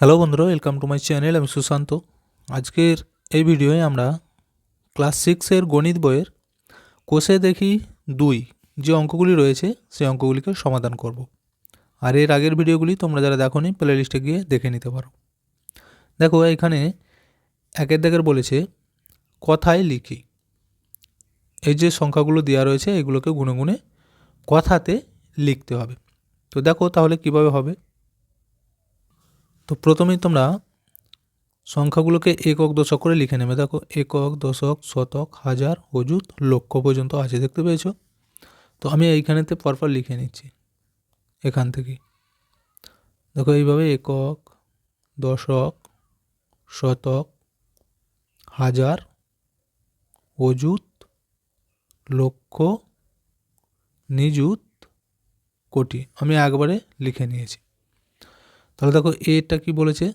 Hello বন্ধুরা, welcome to my channel. আমি সুশান্ত। আজকের এই ভিডিওয়ে আমরা ক্লাস 6-এর গণিত বইয়ের কোষে দেখি 2 যে অঙ্কগুলি রয়েছে সেই অঙ্কগুলিকে সমাধান করব। আর এর আগের ভিডিওগুলি তোমরা যারা দেখোনি প্লে লিস্টে গিয়ে দেখে নিতে পারো। দেখো, এখানে একের দাগের বলেছে কথায় লিখি। এই যে সংখ্যাগুলো দেওয়া রয়েছে এগুলোকে গুনে গুনে কথাতে লিখতে হবে। তো দেখো তাহলে কিভাবে হবে। তো প্রথমেই তোমরা সংখ্যাগুলোকে একক দশক করে লিখে নেবে। দেখো, একক, দশক, শতক, হাজার, অযুত, লক্ষ পর্যন্ত আছে, দেখতে পেয়েছো? তো আমি এইখানেতে পরপর লিখে নিচ্ছি এখান থেকে। দেখো এইভাবে একক, দশক, শতক, হাজার, অযুত, লক্ষ, নিযুত, কোটি আমি একবারে লিখে নিয়েছি। তাহলে দেখো এটা কি বলেছে,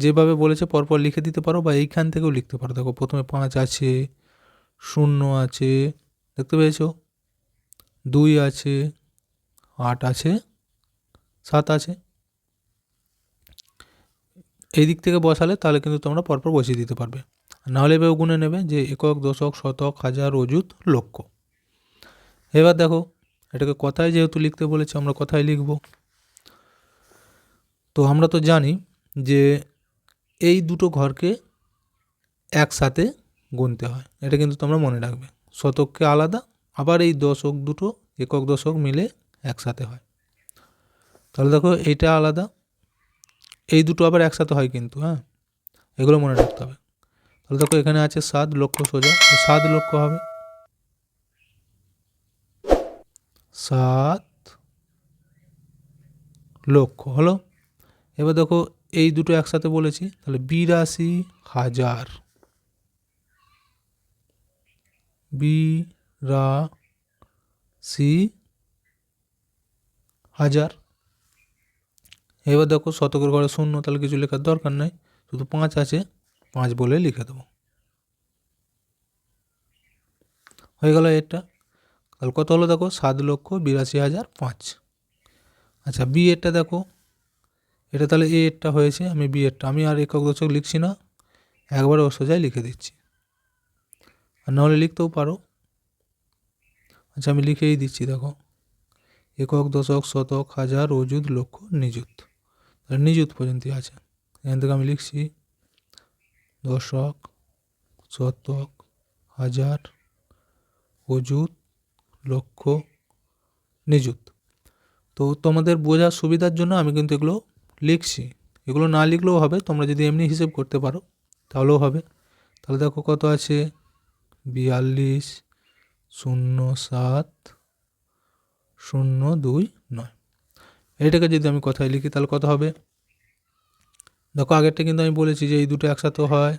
যেভাবে বলেছে পরপর লিখে দিতে পারো বা এইখান থেকেও লিখতে পারো। দেখো প্রথমে 5 আছে, 0 আছে, দেখতে পেয়েছো, 2 আছে, 8 আছে, 7 আছে। এই দিক থেকে বসালে তাহলে কিন্তু তোমরা পরপর বসিয়ে দিতে পারবে। নাহলে এভাবে গুনে নেবে যে একক, দশক, শতক, হাজার, অযুত, লক্ষ। এবার দেখো এটাকে কথায় যেহেতু লিখতে বলেছে আমরা কথায় লিখব। তো আমরা তো জানি যে এই দুটো ঘরকে একসাথে গুনতে হয়, এটা কিন্তু তোমরা মনে রাখবে। শতককে আলাদা, আবার এই দশক দুটো একক দশক মিলে একসাথে হয়। তাহলে দেখো এইটা আলাদা, এই দুটো আবার একসাথে হয় কিন্তু, হ্যাঁ, এগুলো মনে রাখতে হবে। তাহলে দেখো এখানে আছে 7 লক্ষ, সোজা 7 লক্ষ হবে, 7 লক্ষ হলো। এবার দেখো এই দুটো একসাথে বলেছি, তাহলে 82,000, 82,000। এবার দেখো শতকের ঘরে 0, তাহলে কিছু লেখার দরকার নাই, শুধু 5 আছে, 5 বলে লিখে দেবো, হয়ে গেল এটা। তাহলে কত হলো দেখো, 7,82,005। আচ্ছা, বি এরটা দেখো, এটা তাহলে এ এরটা হয়েছে, আমি বি এরটা আমি আর একক দশক লিখছি না, একবারে ও সোজাই লিখে দিচ্ছি, আর নাহলে লিখতেও পারো। আচ্ছা, আমি লিখেই দিচ্ছি। দেখো একক, দশক, শতক, হাজার, অযুত, লক্ষ, নিযুত, তাহলে নিযুত পর্যন্তই আছে। এখান থেকে আমি লিখছি দশক, শতক, হাজার, অযুত, লক্ষ, নিযুত। তো তোমাদের বোঝার সুবিধার জন্য আমি কিন্তু এগুলো লিখছি, এগুলো না লিখলেও হবে, তোমরা যদি এমনি হিসেব করতে পারো তাহলেও হবে। তাহলে দেখো কত আছে, 42,07,029। এইটাকে যদি আমি কথায় লিখি তাহলে কত হবে, দেখো আগেরটা কিন্তু আমি বলেছি যে এই দুটো একসাথে হয়,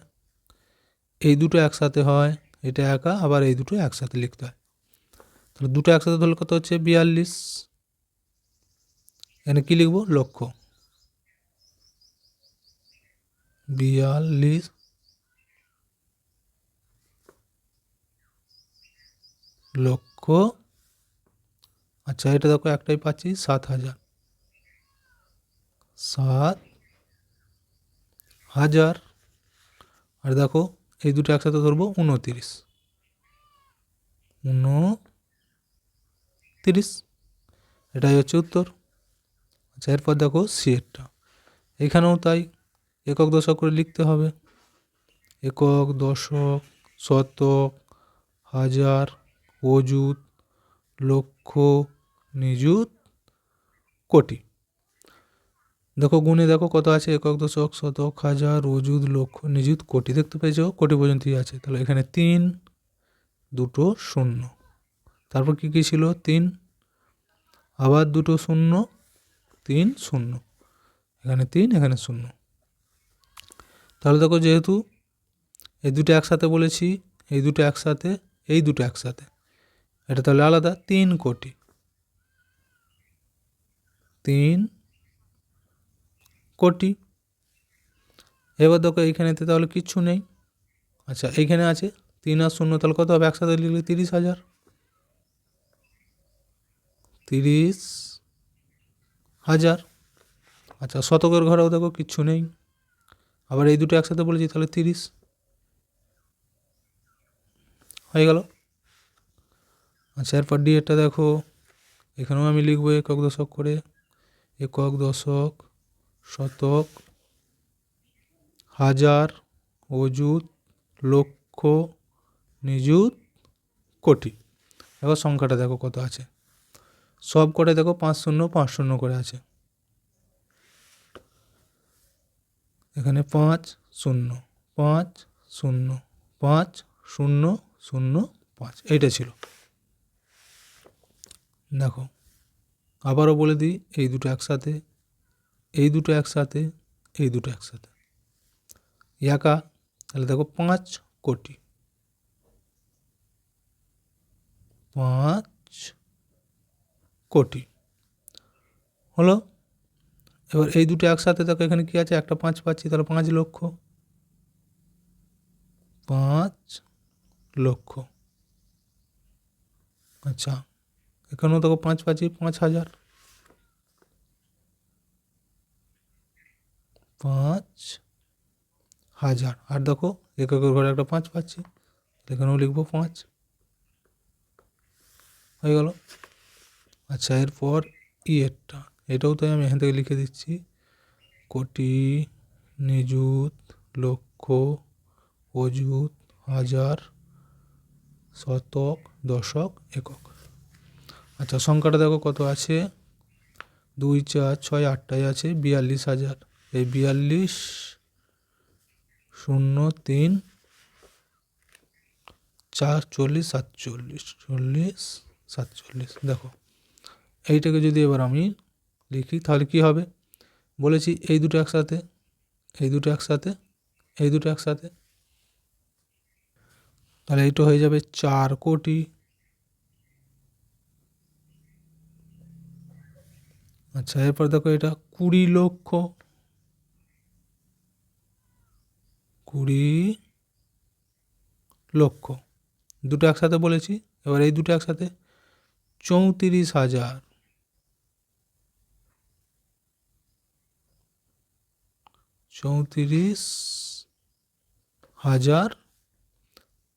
এই দুটো একসাথে হয়, এটা একা, আবার এই দুটো একসাথে লিখতে হয়। তাহলে দুটো একসাথে ধরলে কত হচ্ছে, 42। এখানে কী লিখবো, লক্ষ, 42 লক্ষ। আচ্ছা, এটা দেখো একটাই পাচ্ছি, 7,000, 7,000। আর দেখো এই দুটো একসাথে ধরবো, 29, 29, এটাই হচ্ছে উত্তর। আচ্ছা, এরপর দেখো সি এরটা, এখানেও তাই, একক দশক করে লিখতে হবে। একক, দশক, শতক, হাজার, অযুত, লক্ষ, নিযুত, কোটি। দেখো গুণে দেখো কত আছে, একক, দশক, শতক, হাজার, অযুত, লক্ষ, নিযুত, কোটি, দেখতে পেয়েছো কোটি পর্যন্তই আছে। তাহলে এখানে 3, 2 শূন্য, তারপর কী কী ছিল, 3, আবার 2 শূন্য, 3 শূন্য, এখানে 3, এখানে 0। তাহলে দেখো যেহেতু এই দুটো একসাথে বলেছি, এই দুটো একসাথে, এই দুটো একসাথে, এটা তাহলে আলাদা, 3 কোটি, 3 কোটি। এবার দেখো এইখানেতে তাহলে কিচ্ছু নেই। আচ্ছা, এইখানে আছে 3 আর 0, তাহলে কত হবে, একসাথে লিখলে 30,000, 30,000। আচ্ছা, শতকের ঘরেও দেখো কিচ্ছু নেই, আবার এই দুটো একসাথে বলেছি, তাহলে 30 হয়ে গেল। আচ্ছা, এরপর ডি এরটা দেখো, এখানেও আমি লিখবো একক দশক করে, একক দশক, শতক, হাজার, অযুত, লক্ষ, নিযুত, কোটি। এবার সংখ্যাটা দেখো কত আছে, সব কটায় দেখো 5 শূন্য 5 শূন্য করে আছে। এখানে 5 শূন্য 5 শূন্য 5 শূন্য 0 5, এইটা ছিল। দেখো আবারও বলে দিই, এই দুটো একসাথে, এই দুটো একসাথে, এই দুটো একসাথে, একা, তাহলে দেখো 5 কোটি, 5 কোটি হলো। এবার এই দুটো একসাথে দেখো, এখানে কি আছে, একটা 5 পাচ্ছি, তাহলে 5 লক্ষ, 5 লক্ষ। আচ্ছা, এখানেও দেখো 5 পাচ্ছি, 5,000, 5,000। আর দেখো এককের ঘরে একটা 5 পাচ্ছি, এখানেও লিখবো 5, হয়ে গেল। আচ্ছা, এরপর এরটা, এটাও তাই আমি এখান থেকে লিখে দিচ্ছি, কোটি, নিযুত, লক্ষ, অযুত, হাজার, শতক, দশক, একক। আচ্ছা, সংখ্যাটা দেখো কত আছে, 2 4 6 8টাই আছে, 42,000। এই 42 0 3 4 40 47 40 47। দেখো এইটাকে যদি এবার আমি লিখি তাহলে কি হবে, বলেছি এই দুটো একসাথে, এই দুটো একসাথে, এই দুটো একসাথে, তাহলে এইটা হয়ে যাবে 4 কোটি। আচ্ছা, এরপর দেখো এটা 20 লক্ষ, 20 লক্ষ, দুটো একসাথে বলেছি। এবার এই দুটো একসাথে 34,000, 34,000,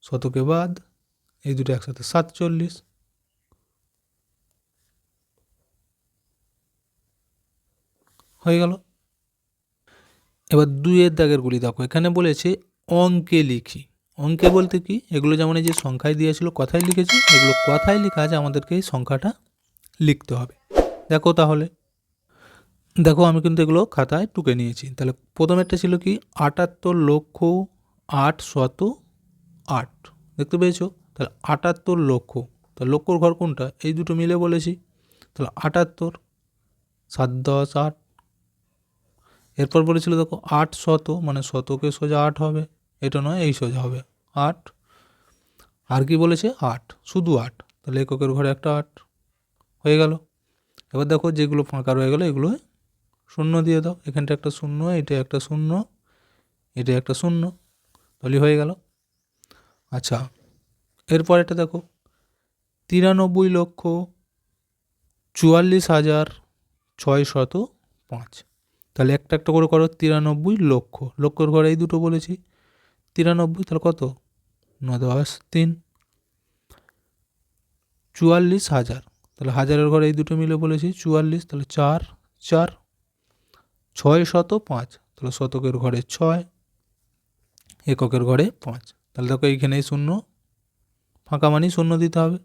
শতকে বাদ, এই দুটো একসাথে 47, হয়ে গেল। এবার 2-এর দাগেরগুলি দেখো, এখানে বলেছে অঙ্কে লিখি। অঙ্কে বলতে কি, এগুলো যেমন এই যে সংখ্যায় দিয়েছিল কথায় লিখেছি, এগুলো কথায় লেখা আছে, আমাদেরকে এই সংখ্যাটা লিখতে হবে। দেখো তাহলে, দেখো আমি কিন্তু এগুলো খাতায় টুকে নিয়েছি। তাহলে প্রথমেরটা ছিল কি, 78,808, দেখতে পেয়েছো? তাহলে 78 লক্ষ, তাহলে লক্ষর ঘর কোনটা, এই দুটো মিলে বলেছি, তাহলে 78, 7 10 8। এরপর বলেছিল দেখো 800, মানে শতকে সোজা 8 হবে, এটা নয়, এই সোজা হবে 8। আর কি বলেছে, 8, শুধু 8, তাহলে এককের ঘরে একটা 8 হয়ে গেল। এবার দেখো যেগুলো ফাঁকা রয়ে গেলো এগুলো শূন্য দিয়ে দাও, এখানটা একটা শূন্য, এটা একটা শূন্য, এটা একটা শূন্য, তাহলে হয়ে গেল। আচ্ছা, এরপর এটা দেখো 93,44,605, তাহলে একটা একটা করে করো, 93 লক্ষ, লক্ষর ঘরে এই দুটো বলেছি 93, তাহলে কত, 9 10 3, 44,000, তাহলে হাজারের ঘরে এই দুটো মিলে বলেছি 44, তাহলে 4 4, 605, তাহলে শতকের ঘরে 6, এককের ঘরে 5, তাহলে দেখো এইখানেই শূন্য, ফাঁকা মানি শূন্য দিতে হবে।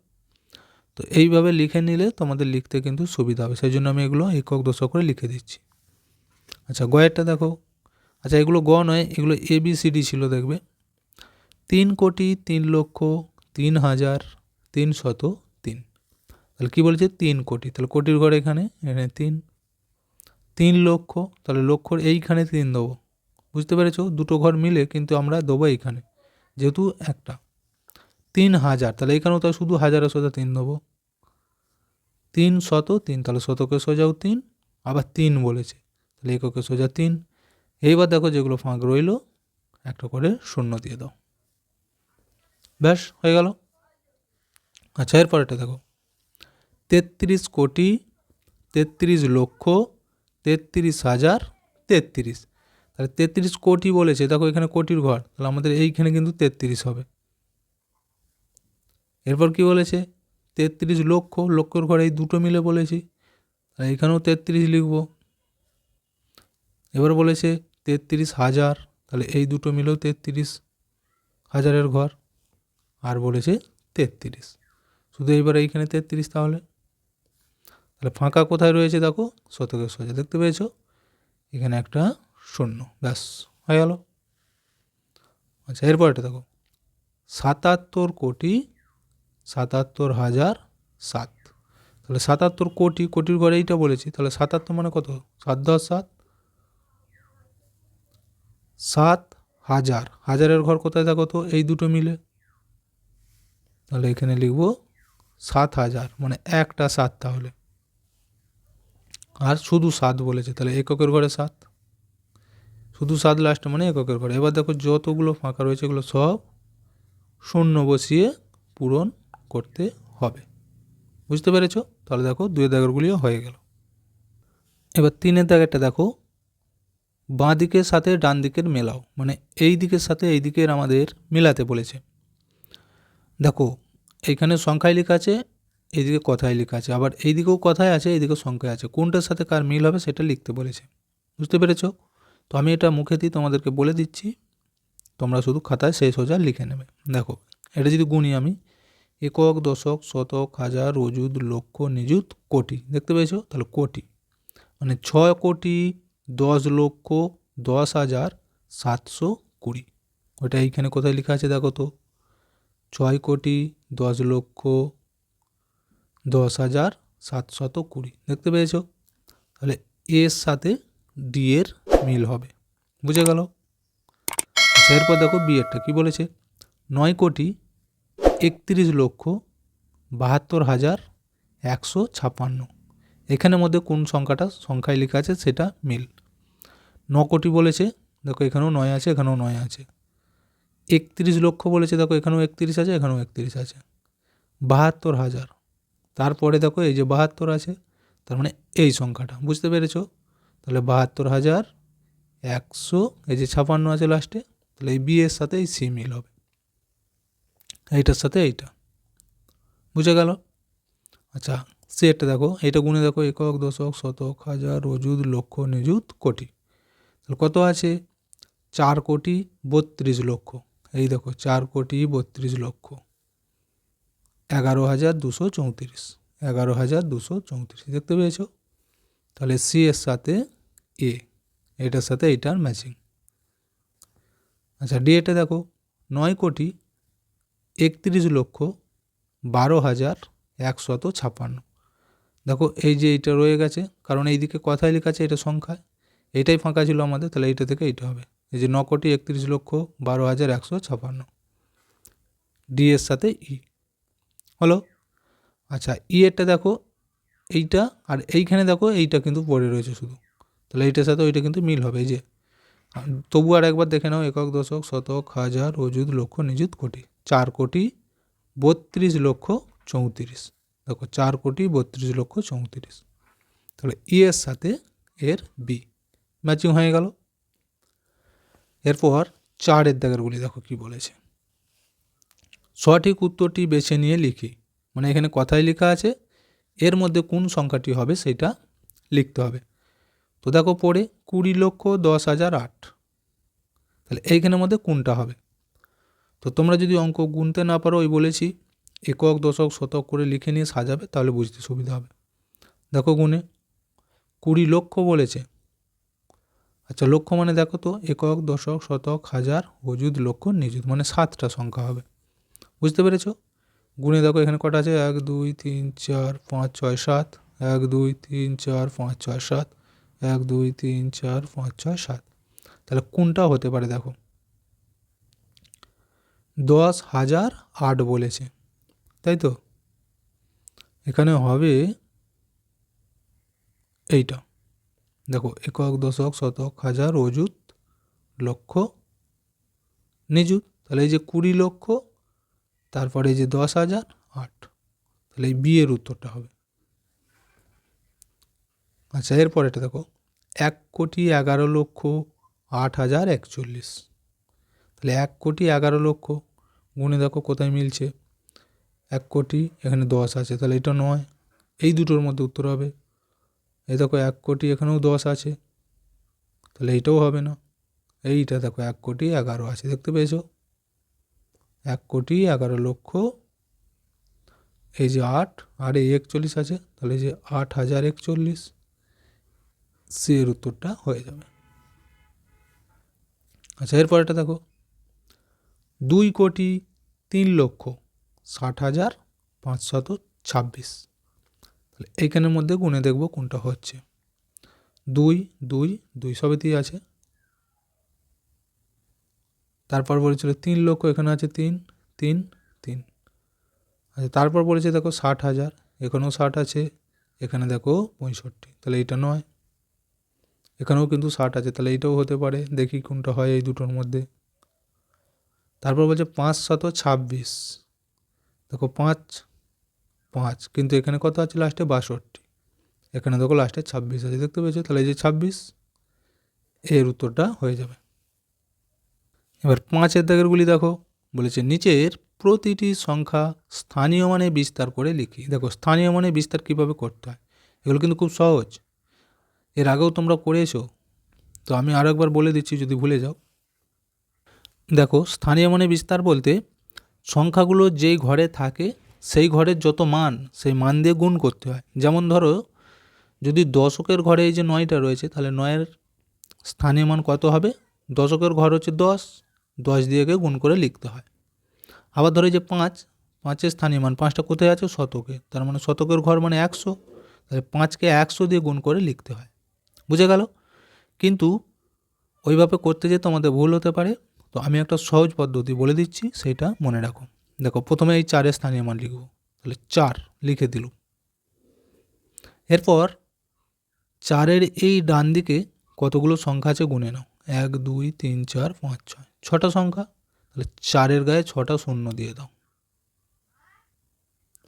তো এইভাবে লিখে নিলে তোমাদের লিখতে কিন্তু সুবিধা হবে, সেই জন্য আমি এগুলো একক দশক করে লিখে দিচ্ছি। আচ্ছা, গয়েরটা দেখো, আচ্ছা এগুলো গ নয়, এগুলো ABCD ছিল, দেখবে 3,03,03,303। তাহলে কী বলেছে, 3 কোটি, তাহলে কোটির ঘরে এখানে এখানে 3, 3 লক্ষ, তাহলে লক্ষর এইখানে 3 দেবো, বুঝতে পেরেছো, দুটো ঘর মিলে কিন্তু আমরা দেবো এইখানে, যেহেতু একটা। 3,000, তাহলে এখানেও তো শুধু হাজারের সোজা 3 দেবো, 303, তাহলে শতকে সোজাও 3, আবার 3 বলেছে, তাহলে এককে সোজা 3। এইবার দেখো যেগুলো ফাঁক রইল একটা করে শূন্য দিয়ে দাও, ব্যাস হয়ে গেল। আচ্ছা, এরপর এটা দেখো 33 কোটি 33 লক্ষ 33,033, তাহলে 33 কোটি বলেছে, দেখো এখানে কোটির ঘর, তাহলে আমাদের এইখানে কিন্তু 33 হবে। এরপর কি বলেছে 33 লক্ষ, লক্ষর ঘরে এই দুটো মিলে বলেছি, তাহলে এখানেও 33 লিখব। এবার বলেছে 33,000, তাহলে এই দুটো মিলেও 33,000-এর ঘর, আর বলেছে 33, শুধু এইবার এইখানে 33। তাহলে ফাঁকা কোথায় রয়েছে দেখো, শতকের সোজা, দেখতে পেয়েছো এখানে একটা শূন্য, ব্যাস হয়ে গেল। আচ্ছা এরপর এটা দেখো 77,77,007, তাহলে 77 কোটি, কোটির ঘরে এইটা বলেছি, তাহলে 77 মানে কত, 7×10=7, 7,000, হাজারের ঘর কোথায় দেখো তো, এই দুটো মিলে, তাহলে এখানে লিখব 7,000, মানে একটা 7, তাহলে আর শুধু 7 বলেছে, তাহলে এককের ঘরে 7, শুধু 7 লাস্টে মানে এককের ঘরে। এবার দেখো যতগুলো ফাঁকা রয়েছে এগুলো সব শূন্য বসিয়ে পূরণ করতে হবে, বুঝতে পেরেছো? তাহলে দেখো 2 দাগেরগুলিও হয়ে গেল। এবার 3 দাগেরটা দেখো, বাঁ দিকের সাথে ডান দিকের মেলাও, মানে এই দিকের সাথে এই দিকের আমাদের মেলাতে বলেছে। দেখো এইখানে সংখ্যায় লেখা আছে, এইদিকে কথায় লেখা আছে, আবার এইদিকেও কথায় আছে, এইদিকেও সংখ্যায় আছে, কোনটার সাথে কার মিল হবে সেটা লিখতে বলেছে, বুঝতে পেরেছো? তো আমি এটা মুখে দিয়ে তোমাদেরকে বলে দিচ্ছি, তোমরা শুধু খাতায় সেই সোজা লিখে নেবে। দেখো এটা যদি গুনি আমি, একক, দশক, শতক, হাজার, অযুত, লক্ষ, নিযুত, কোটি, দেখতে পেয়েছো? তাহলে কোটি মানে 6,10,10,720। ওটা এইখানে কোথায় লেখা আছে দেখো তো, 6,10,10,720, দেখতে পেয়েছো? তাহলে এর সাথে ডি এর মিল হবে, বুঝে গেল? এরপর দেখো বি এরটা কী বলেছে, 9,31,72,156। এখানের মধ্যে কোন সংখ্যাটা সংখ্যায় লেখা আছে সেটা মিল। 9 কোটি বলেছে, দেখো এখানেও 9 আছে, এখানেও 9 আছে। 31 লক্ষ বলেছে, দেখো এখানেও 31 আছে, এখানেও 31 আছে। 72,000, তারপরে দেখো এই যে 72 আছে, তার মানে এই সংখ্যাটা, বুঝতে পেরেছো? তাহলে 72,100, এই যে 56 আছে লাস্টে, তাহলে এই বি এর সাথে এই সি মিল হবে, এইটার সাথে এইটা, বুঝে গেল? আচ্ছা সি একটা দেখো, এইটা গুনে দেখো, একক, দশক, শতক, হাজার, অযুত, লক্ষ, নিযুত, কোটি, তাহলে কত আছে 4,32,00,000। এই দেখো 4,32,00,000, 11,234, 11,234, দেখতে পেয়েছো? তাহলে সি এর সাথে এ, এটার সাথে এইটার ম্যাচিং। আচ্ছা ডি এটা দেখো, 9,31,12,156। দেখো এই যে এইটা রয়ে গেছে, কারণ এইদিকে কথায় লেখা আছে, এটা সংখ্যায়, এইটাই ফাঁকা ছিল আমাদের, তাহলে এইটা থেকে এইটা হবে, এই যে 9,31,12,156, ডি এর সাথে ই হলো। আচ্ছা ই এরটা দেখো, এইটা আর এইখানে দেখো এইটা কিন্তু পড়ে রয়েছে শুধু, তাহলে এইটার সাথে ওইটা কিন্তু মিল হবে। এই যে তবু আর একবার দেখে নাও, একক, দশক, শতক, হাজার, অযুত, লক্ষ, নিযুত, কোটি, 4,32,34,34, দেখো 4,32,34,34, তাহলে ই এর সাথে এর বি ম্যাচিং হয়ে গেল। এরপর 4 দাগেরগুলি দেখো কি বলেছে, সঠিক উত্তরটি বেছে নিয়ে লিখি, মানে এখানে কথায় লেখা আছে, এর মধ্যে কোন সংখ্যাটি হবে সেটা লিখতে হবে। তো দেখো পড়ে 20,10,008, তাহলে এইখানের মধ্যে কোনটা হবে? তো তোমরা যদি অঙ্ক গুনতে না পারো, ওই বলেছি একক, দশক, শতক করে লিখে নিয়ে সাজাবে, তাহলে বুঝতে সুবিধা হবে। দেখো গুনে 20 লক্ষ বলেছে, আচ্ছা লক্ষ মানে দেখো তো, একক, দশক, শতক, হাজার, অযুত, লক্ষ, নিযুত, মানে 7টা সংখ্যা হবে, বুঝতে পেরেছো? গুনে দেখো এখানে কটা আছে, 1 2 3 4 5 6 7, 1 2 3 4 5 6 7, 1 2 3 4 5 6 7, তাহলে কোনটা হতে পারে দেখো, 10,008 বলেছে, তাই তো? এখানে হবে এইটা, দেখো একক, দশক, শতক, হাজার, অযুত, লক্ষ, নিযুত, তাহলে এই যে 20 লক্ষ, তারপরে এই যে 10,008, তাহলে এই বি এর উত্তরটা হবে। আচ্ছা এরপর এটা দেখো, 1,11,00,000 8,041। তাহলে 1,11,00,000 গুণে দেখো কোথায় মিলছে। 1,00,00,000 এখানে 10 আছে, তাহলে এটা নয়। এই দুটোর মধ্যে উত্তর হবে। এই দেখো 1,00,00,000 এখানেও 10 আছে, তাহলে এইটাও হবে না। এইটা দেখো 1,11,00,000 আছে, দেখতে পেয়েছো? 1,11,00,000, এই যে 8 আর এই 41 আছে, তাহলে এই যে 8,041, সি এর উত্তরটা হয়ে যাবে। আচ্ছা, এরপরেটা দেখো 2,03,60,526। তাহলে এইখানের মধ্যে গুণে দেখবো কোনটা হচ্ছে। 2 2 2 সবেতেই আছে। তারপর বলেছিল 3,00,000, এখানে আছে 3 3 3। আচ্ছা, তারপর বলেছে দেখো 60,000, এখানেও 60 আছে, এখানে দেখো 65, তাহলে এইটা নয়। এখানেও কিন্তু 60 আছে, তাহলে এইটাও হতে পারে। দেখি কোনটা হয় এই দুটোর মধ্যে। তারপর বলছে 526, দেখো 5 5, কিন্তু এখানে কত আছে লাস্টে? 62। এখানে দেখো লাস্টে 26 আছে, দেখতে পেয়েছো? তাহলে এই যে 26, এর উত্তরটা হয়ে যাবে। এবার 5-এর দাগেরগুলি দেখো, বলেছে নিচের প্রতিটি সংখ্যা স্থানীয় মানে বিস্তার করে লিখি। দেখো স্থানীয় মানে বিস্তার কিভাবে করতে হয়, এগুলো কিন্তু খুব সহজ। এর আগেও তোমরা করেছো, তো আমি আরও একবার বলে দিচ্ছি যদি ভুলে যাও। দেখো স্থানীয় মানে বিস্তার বলতে সংখ্যাগুলো যেই ঘরে থাকে সেই ঘরের যত মান, সেই মান দিয়ে গুণ করতে হয়। যেমন ধরো যদি দশকের ঘরে এই যে 9টা রয়েছে, তাহলে 9-এর স্থানীয় মান কত হবে? দশকের ঘর হচ্ছে 10, 10 দিয়ে গুণ করে লিখতে হয়। আবার ধরো এই যে 5, 5-এর স্থানীয় মান, 5টা কোথায় আছে? শতকে, তার মানে শতকের ঘর মানে 100, তাহলে 5কে 100 দিয়ে গুণ করে লিখতে হয়। বুঝে গেল? কিন্তু ওইভাবে করতে যেয়ে তোমাদের ভুল হতে পারে, তো আমি একটা সহজ পদ্ধতি বলে দিচ্ছি, সেইটা মনে রাখো। দেখো প্রথমে এই 4-এর স্থানীয় মান লিখব, তাহলে 4 লিখে দিল। এরপর 4-এর এই ডান দিকে কতগুলো সংখ্যা আছে গুনে নাও। 1 2 3 4 5 6, 6টা সংখ্যা, তাহলে 4-এর গায়ে 6টা শূন্য দিয়ে দাও।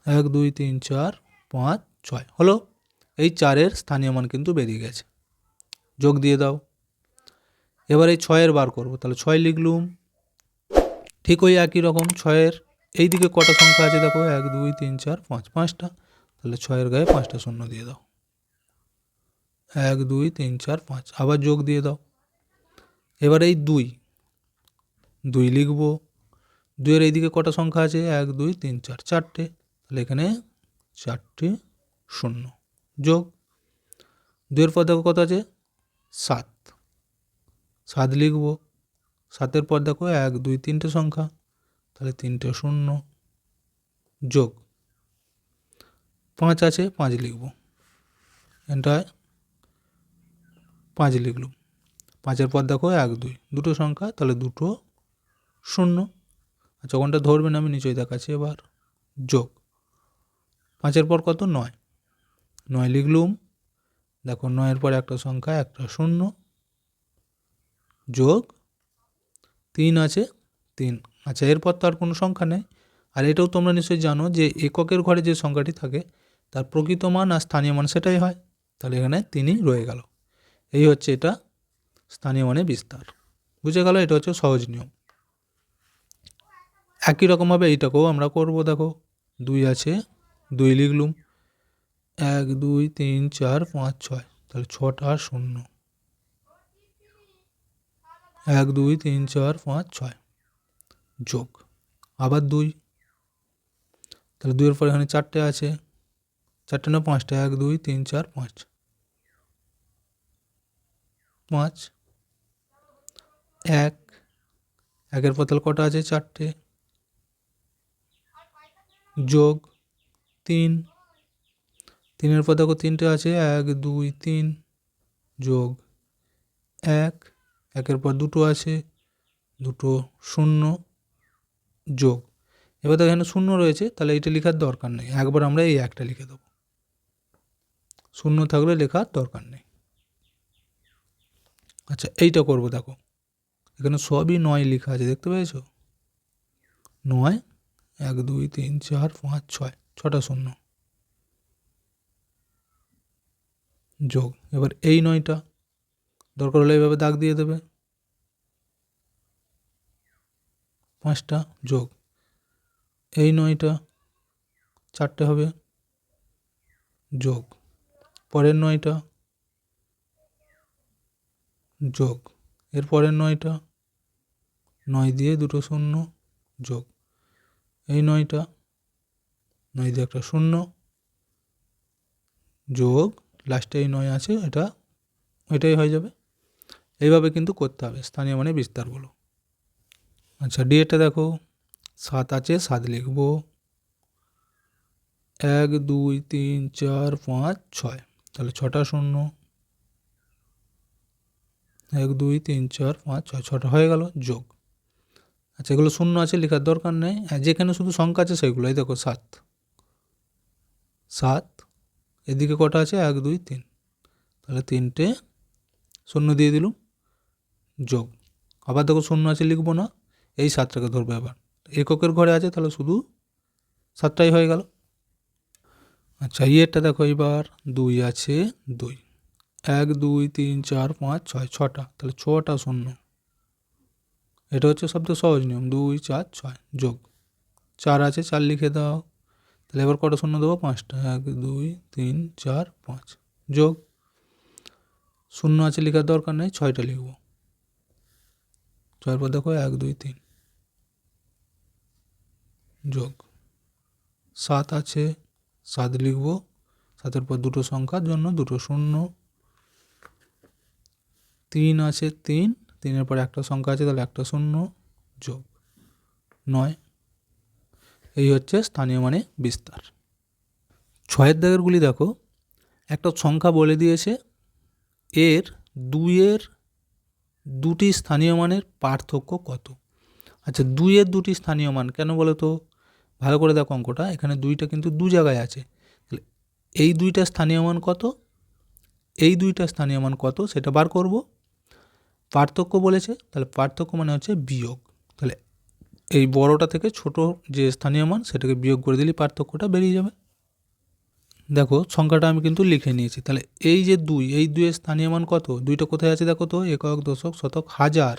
1 2 3 4 5 6 হলো। এই 4-এর স্থানীয় মান কিন্তু বেরিয়ে গেছে, যোগ দিয়ে দাও। এবার এই 6-এর বার করবো, তাহলে 6 লিখলুম। ঠিক ওই একই রকম 6-এর এই দিকে কটা সংখ্যা আছে দেখো, 1 2 3 4 5, 5টা, তাহলে 6-এর গায়ে 5টা শূন্য দিয়ে দাও। 1 2 3 4 5, আবার যোগ দিয়ে দাও। এবার এই 2 লিখবো। 2-এর এইদিকে কটা সংখ্যা আছে? 1 2 3 4, 4টে, তাহলে এখানে 4টে শূন্য, যোগ। 2-এর পর দেখো কত আছে? 7, 7 লিখবো। 7-এর পর দেখো 1 2 3টে সংখ্যা, তাহলে 3টে শূন্য, যোগ। 5 আছে, 5 লিখবো। এটা 5 লিখলুম। 5-এর পর দেখো 1 2, দুটো সংখ্যা, তাহলে দুটো শূন্য। আচ্ছা, কোনটা ধরবেন আমি নিচেই দেখাচ্ছি। এবার যোগ। 5-এর পর কত? 9, 9 লিখলুম। দেখো 9-এর পর একটা সংখ্যা, একটা শূন্য, যোগ 3 আছে, 3। আচ্ছা, এরপর তো আর কোনো সংখ্যা নেই। আর এটাও তোমরা নিশ্চয়ই জানো যে এককের ঘরে যে সংখ্যাটি থাকে তার প্রকৃত মান আর স্থানীয় মান সেটাই হয়, তাহলে এখানে 3ই রয়ে গেল। এই হচ্ছে এটা স্থানীয় মানে বিস্তার। বুঝে গেল? এটা হচ্ছে সহজ নিয়ম। একই রকমভাবে এইটাকেও আমরা করব। দেখো 2 আছে, 2 লিখলুম। 1 2 3 4 5 6, তাহলে 6টা শূন্য, 1 2 3 4 5 6, যোগ। আবার 2, তাহলে 2-এর পর এখানে 4টে আছে, 4টে না 5টা, 1 2 3 4 5, 5 1, 1-এর পর তাহলে কটা আছে? 4টে, যোগ 3, 3-এর পর দেখো 3টে আছে, 1 2 3, যোগ 1, 1-এর পর দুটো আছে, দুটো শূন্য, যোগ। এবার তো এখানে শূন্য রয়েছে, তাহলে এইটা লেখার দরকার নেই, একবার আমরা এই একটা লিখে দেবো। শূন্য থাকলে লেখার দরকার নেই। আচ্ছা, এইটা করব। দেখো এখানে সবই 9 লেখা আছে, দেখতে পেয়েছো? 9, 1 2 3 4 5 6, 6টা শূন্য, যোগ। এবার এই 9টা দরকার হলে এইভাবে দাগ দিয়ে দেবে, 5টা যোগ এই 9টা 4টে হবে যোগ পরের 9টা যোগ এর পরের 9টা 9 দিয়ে দুটো শূন্য যোগ এই 9টা 9 দিয়ে একটা শূন্য যোগ লাস্টে এই 9 আছে এটাই হয়ে যাবে। এইভাবে কিন্তু করতে হবে স্থানীয় মানে বিস্তারগুলো। আচ্ছা ডিএটা দেখো 7 আছে 7 লিখব 1 2 3 4 5 6 তাহলে 6টা শূন্য 1 2 3 4 5 6 6টা হয়ে গেল যোগ। আচ্ছা এগুলো শূন্য আছে লেখার দরকার নেই, যেখানে শুধু সংখ্যা আছে সেগুলো। এই দেখো 7 7 এদিকে কটা আছে 1 2 3 তাহলে 3টে শূন্য দিয়ে দিলুম যোগ। আবার দেখো শূন্য আছে লিখবো না, এই 7টাকে ধরবো আবার এককের ঘরে আছে তাহলে শুধু 7টাই হয়ে গেল। আচ্ছা এটা দেখো এবার 2 আছে 2 1 2 3 4 5 6 6টা তাহলে 6টা শূন্য। এটা হচ্ছে সবচেয়ে সহজ নিয়ম 2 4 6 যোগ 4 আছে 4 লিখে দাও তাহলে এবার কটা শূন্য দেবো 5টা 1 2 3 4 5 যোগ শূন্য আছে লেখার দরকার নেই 6টা লিখবো 6 পর দেখো 1 2 3 যোগ 7 আছে 7 লিখবো 7-এর পর দুটো সংখ্যার জন্য দুটো শূন্য 3 আছে 3 3-এর পর একটা সংখ্যা আছে তাহলে একটা শূন্য যোগ 9। এই হচ্ছে স্থানীয় মানে বিস্তার। 6-এর দাগেরগুলি দেখো একটা সংখ্যা বলে দিয়েছে এর 2-এর দুটি স্থানীয় মানের পার্থক্য কত। আচ্ছা 2-এর দুটি স্থানীয় মান কেন বলো তো, ভালো করে দেখো অঙ্কটা, এখানে 2টা কিন্তু দু জায়গায় আছে, তাহলে এই 2টা স্থানীয় মান কত, এই 2টা স্থানীয় মান কত সেটা বার করব। পার্থক্য বলেছে তাহলে পার্থক্য মানে হচ্ছে বিয়োগ, তাহলে এই বড়টা থেকে ছোট যে স্থানীয় মান সেটাকে বিয়োগ করে দিলে পার্থক্যটা বেরিয়ে যাবে। দেখো সংখ্যাটা আমি কিন্তু লিখে নিয়েছি, তাহলে এই যে 2 এই 2-এর স্থানীয় মান কত, 2টা কোথায় আছে দেখো তো, একক দশক শতক হাজার,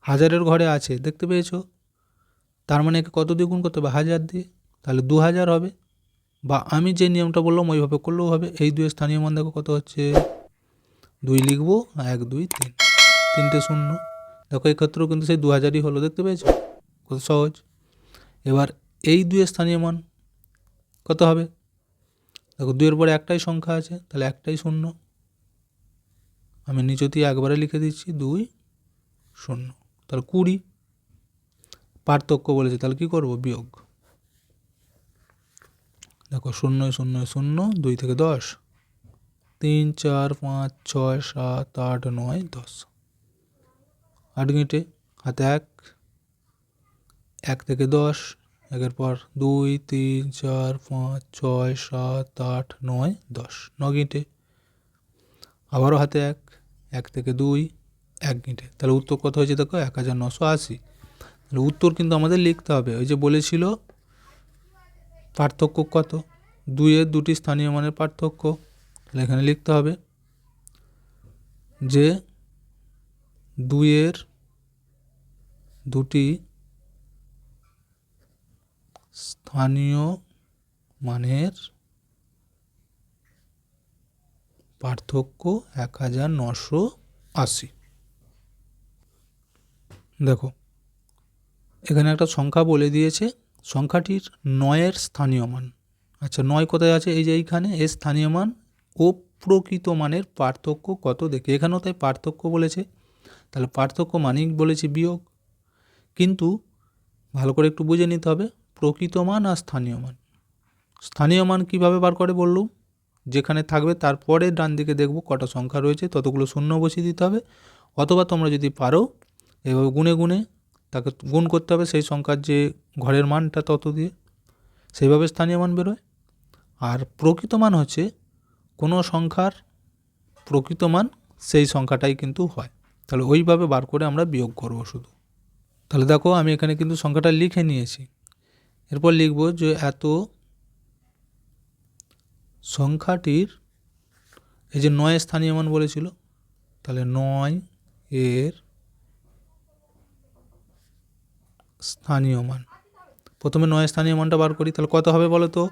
হাজারের ঘরে আছে দেখতে পেয়েছো, তার মানে একে কত দিয়ে গুণ করতে হবে 1000 দিয়ে, তাহলে 2000 হবে। বা আমি যে নিয়মটা বললাম ওইভাবে করলেও হবে। এই 2-এর স্থানীয় মান দেখো কত হচ্ছে 2 লিখবো 1 2 3 3টে শূন্য, দেখো এক্ষেত্রেও কিন্তু সেই 2000ই হলো, দেখতে পেয়েছো কত সহজ। এবার এই 2-এর স্থানীয় মান কত হবে, দেখো 2-এর পরে একটাই সংখ্যা আছে তাহলে একটাই শূন্য, আমি নিচে দিয়ে একবারে লিখে দিচ্ছি 2 0, তাহলে 20। পার্থক্য বলেছে তাহলে কি করব বিয়োগ, দেখো 0 0 0 2 থেকে 10 3 4 5 6 7 8 9 10 8 গিঁটে হাতে 1 1 থেকে 10 1-এর পর 2 3 4 5 6 7 8 9 10 9 গিঁটে আবারও হাতে 1 1 থেকে 2 1 গিঁটে, তাহলে উত্তর কত হয়েছে দেখো 1980। তাহলে উত্তর কিন্তু আমাদের লিখতে হবে, ওই যে বলেছিল পার্থক্য কত, 2-এর দুটি স্থানীয় মানের পার্থক্য, তাহলে এখানে লিখতে হবে যে 2-এর দুটি স্থানীয় মানের পার্থক্য 1980। দেখো এখানে একটা সংখ্যা বলে দিয়েছে, সংখ্যাটির 9-এর স্থানীয় মান, আচ্ছা 9 কোথায় আছে, এই যে এইখানে, এর স্থানীয় মান ও প্রকৃত মানের পার্থক্য কত দেখে, এখানেও তাই পার্থক্য বলেছে, তাহলে পার্থক্য মানেই বলেছে বিয়োগ। কিন্তু ভালো করে একটু বুঝে নিতে হবে প্রকৃত মান আর স্থানীয় মান। স্থানীয় মান কীভাবে বার করে বললুম, যেখানে থাকবে তারপরে ডান দিকে দেখব কটা সংখ্যা রয়েছে ততগুলো শূন্য বসিয়ে দিতে হবে, অথবা তোমরা যদি পারো এভাবে গুনে গুনে তাকে গুণ করতে হবে সেই সংখ্যার যে ঘরের মানটা তত দিয়ে, সেইভাবে স্থানীয় মান বেরোয়। আর প্রকৃত মান হচ্ছে কোনো সংখ্যার প্রকৃত মান সেই সংখ্যাটাই কিন্তু হয়, তাহলে ওইভাবে বার করে আমরা বিয়োগ করব শুধু। তাহলে দেখো আমি এখানে কিন্তু সংখ্যাটা লিখে নিয়েছি, এরপর লিখব যে এত সংখ্যাটির, এই যে 9 স্থানীয় মান বলেছিল, তাহলে 9 এর স্থানীয় মান। প্রথমে 9 স্থানীয় মানটা বার করি, তাহলে কত হবে বলো তো?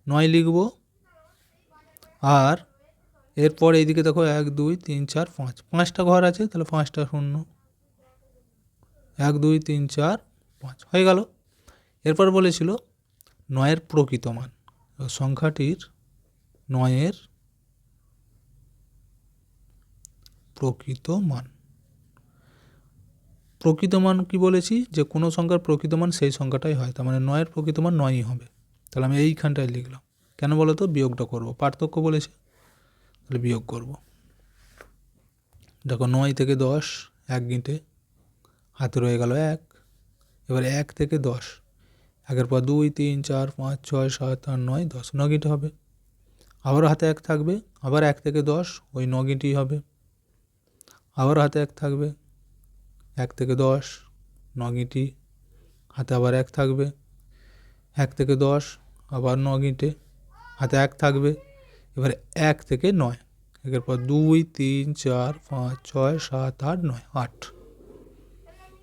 9 লিখব, আর এরপর এইদিকে দেখো 1 2 3 4 5, 5টা ঘর আছে, তাহলে 5টা শূন্য, 1 2 3 4 5 হয়ে গেল। এরপর বলেছিল 9-এর প্রকৃত মান, সংখ্যাটির 9-এর প্রকৃত মান। প্রকৃত মান কি বলেছি? যে কোনো সংখ্যার প্রকৃত মান সেই সংখ্যাটাই হয়, তার মানে 9-এর প্রকৃত মান 9ই হবে। তাহলে আমি এইখানটায় লিখলাম, কেন বলো তো? বিয়োগটা করব, পার্থক্য বলেছে, তাহলে বিয়োগ করব। দেখো 9 থেকে 10 এক গিঁটে, হাতে রয়ে গেল 1। এবার 1 থেকে 10, 1-এর পর 2 3 4 5 6 7 8 9 10, 9 গিঁটে হবে। আবারও হাতে 1 থাকবে, আবার 1 থেকে 10 ওই 9 গিঁটেই হবে। আবারও হাতে 1 থাকবে, 1 থেকে 10 9 গিঁটি, হাতে আবার 1 থাকবে, 1 থেকে 10 আবার 9 গিঁটে, হাতে 1 থাকবে। এবারে 1 থেকে 9, 1-এর পর 2 3 4 5 6 7 8 9, 8।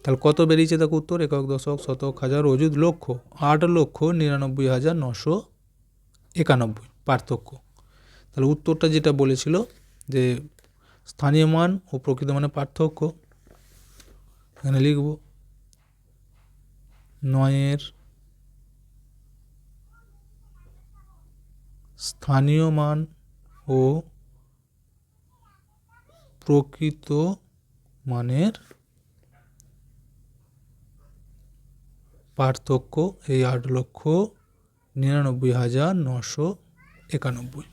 তাহলে কত বেরিয়েছে দেখো উত্তর? একক, দশক, শতক, হাজার, অযুত, লক্ষ। 8,99,991 পার্থক্য। তাহলে উত্তরটা যেটা বলেছিল যে স্থানীয় মান ও প্রকৃত মানের পার্থক্য, এখানে লিখব 9-এর স্থানীয় মান ও প্রকৃত মানের পার্থক্য এই 8,99,991।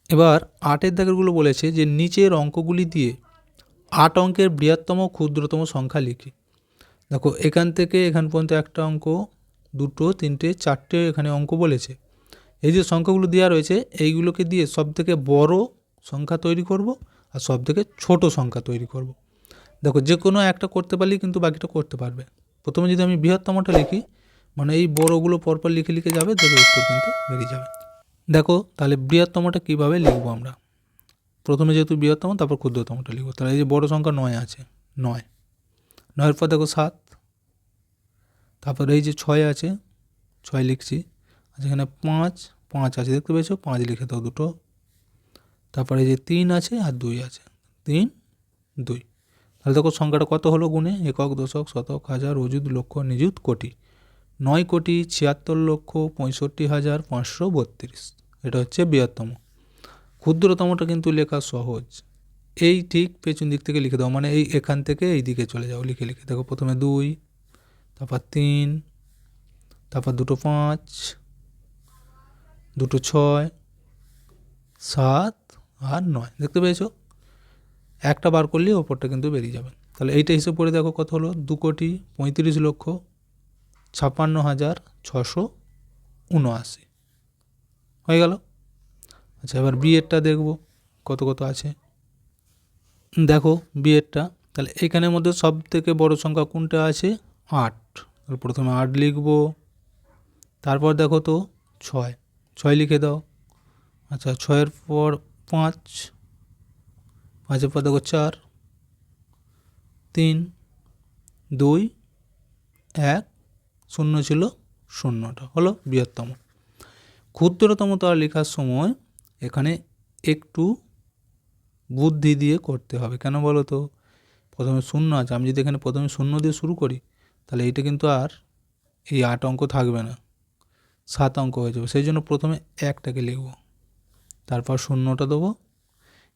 এবার 8-এর দাগেরগুলো বলেছে যে নিচের অঙ্কগুলি দিয়ে 8 অঙ্কের বৃহত্তম ক্ষুদ্রতম সংখ্যা লিখি। দেখো এখান থেকে এখান পর্যন্ত একটা অঙ্ক, 2 3 4টে এখানে অঙ্ক বলেছে। এই যে সংখ্যাগুলো দেওয়া রয়েছে এইগুলোকে দিয়ে সবথেকে বড় সংখ্যা তৈরি করব আর সবথেকে ছোট সংখ্যা তৈরি করব। দেখো যে কোনো একটা করতে পারলেই কিন্তু বাকিটা করতে পারবে। প্রথমে যদি আমি বৃহত্তমটা লিখি, মানে এই বড়গুলো পরপর লিখে লিখে যাবে, দেখো উত্তর কিন্তু বেরিয়ে যাবে। দেখো তাহলে বৃহত্তমটা কীভাবে লিখবো আমরা? প্রথমে যেহেতু বৃহত্তম, তারপর ক্ষুদ্রতমটা লিখবো। তাহলে এই যে বড় সংখ্যা 9 আছে, 9-এর পর দেখো 7, তারপর এই যে 6 আছে, 6 লিখছি। আচ্ছা এখানে 5 আছে, দেখতে পেয়েছো? 5 লিখে দাও দুটো। তারপরে এই যে 3 আছে আর 2 আছে, 3 2। তাহলে দেখো সংখ্যাটা কত হলো গুণে? একক, দশক, শতক, হাজার, অযুত, লক্ষ, নিযুত, কোটি। 9,76,65,532। এটা হচ্ছে বৃহত্তম। ক্ষুদ্রতমটা কিন্তু লেখা সহজ, এই ঠিক পেছন দিক থেকে লিখে দাও, মানে এই এখান থেকে এই দিকে চলে যাও লিখে লিখে। দেখো প্রথমে 2, তারপর 3, তারপর 2 5, 2 6, 7 আর 9, দেখতে পেয়েছো? একটা বার করলে ওপরটা কিন্তু বেরিয়ে যাবে। তাহলে এইটা হিসেব করে দেখো কত হলো? 2,35,56,679 হয়ে গেল। আচ্ছা এবার বিয়েরটা দেখব কত কত আছে। দেখো বিয়েরটা, তাহলে এখানের মধ্যে সব থেকে বড় সংখ্যা কোনটা আছে? 8। তাহলে প্রথমে 8 লিখব, তারপর দেখো তো 6, 6 লিখে দাও। আচ্ছা 6-এর পর 5, 5-এর পর দেখো 4, 3 2 1 0 ছিল, শূন্যটা হলো বৃহত্তম। ক্ষুদ্রতম তার লেখার সময় এখানে একটু বুদ্ধি দিয়ে করতে হবে। কেন বলো তো? প্রথমে 0 আছে, আমি যদি এখানে প্রথমে 0 দিয়ে শুরু করি তাহলে এইটা কিন্তু আর এই 8 অঙ্ক থাকবে না, 7 অঙ্ক হয়ে যাবে। সেই জন্য প্রথমে 1টাকে লিখব, তারপর 0টা দেবো,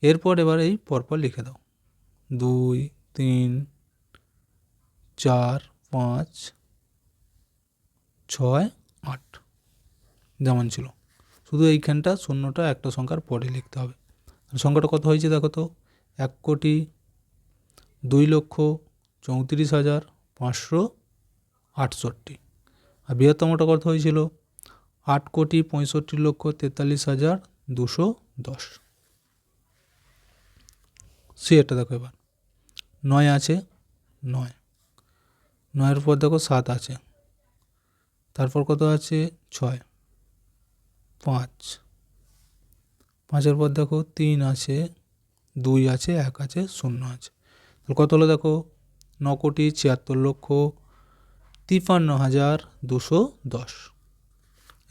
এরপর এবার এই পরপর লিখে দাও 2 3 4 5 6 8 যেমন ছিল। শুধু এইখানটা 0টা একটা সংখ্যার পরে লিখতে হবে। সংখ্যাটা কত হয়েছে দেখো তো? 1,02,34,568। আর বৃহত্তমটা কত হয়েছিল? 8,65,43,4210। সে এটা দেখো এবার 9 আছে, 9-এর পর দেখো 7 আছে, তারপর কত আছে? 6, 5, 5-এর পর দেখো 3 আছে, 2 আছে, 1 আছে, 0 আছে। তাহলে কত হলো দেখো? 53,210।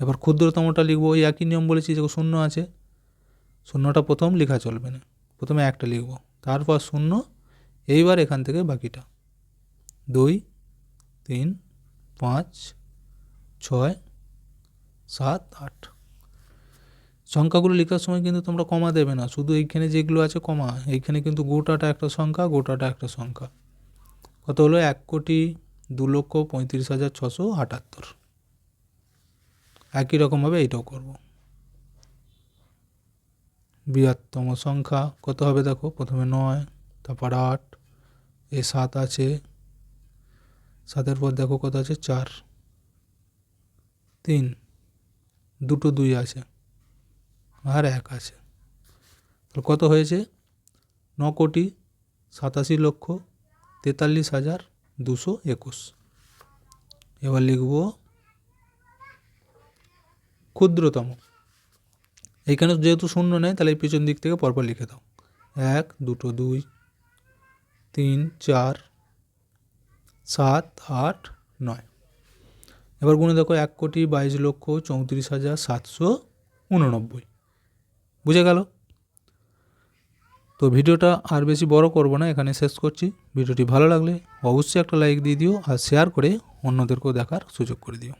এবার ক্ষুদ্রতমটা লিখব, ওই একই নিয়ম বলেছি, যে শূন্য আছে, শূন্যটা প্রথম লেখা চলবে না, প্রথমে একটা লিখব, তারপর শূন্য, এইবার এখান থেকে বাকিটা 2, 3, 5, 6, 7, 8। সংখ্যাগুলো লেখার সময় কিন্তু তোমরা কমা দেবে না, শুধু এইখানে যেগুলো আছে কমা, এইখানে কিন্তু গোটাটা একটা সংখ্যা, গোটাটা একটা সংখ্যা। কত হলো? 1,02,35,678। একই রকমভাবে এইটাও করব। বৃহত্তম সংখ্যা কত হবে দেখো, প্রথমে 9, তারপর 8, এ 7 আছে, 7-এর পর দেখো কত আছে, 4, 3, দুটো 2 আছে, আর 1 আছে। তো কত হয়েছে? 9,87,43,221। এবার লিখব ক্ষুদ্রতম। এইখানে যেহেতু শূন্য নেই, তাহলে এই পিছন দিক থেকে পরপর লিখে দাও। 1, 2, 2, 3, 4, 7, 8, 9। এবার গুণে দেখো 1,22,34,789। বুঝে গেল? তো ভিডিওটা আর বেশি বড় করব না, এখানে শেষ করছি। ভিডিওটি ভালো লাগলে অবশ্যই একটা লাইক দিয়ে দিও, আর শেয়ার করে অন্যদেরকেও দেখার সুযোগ করে দিও।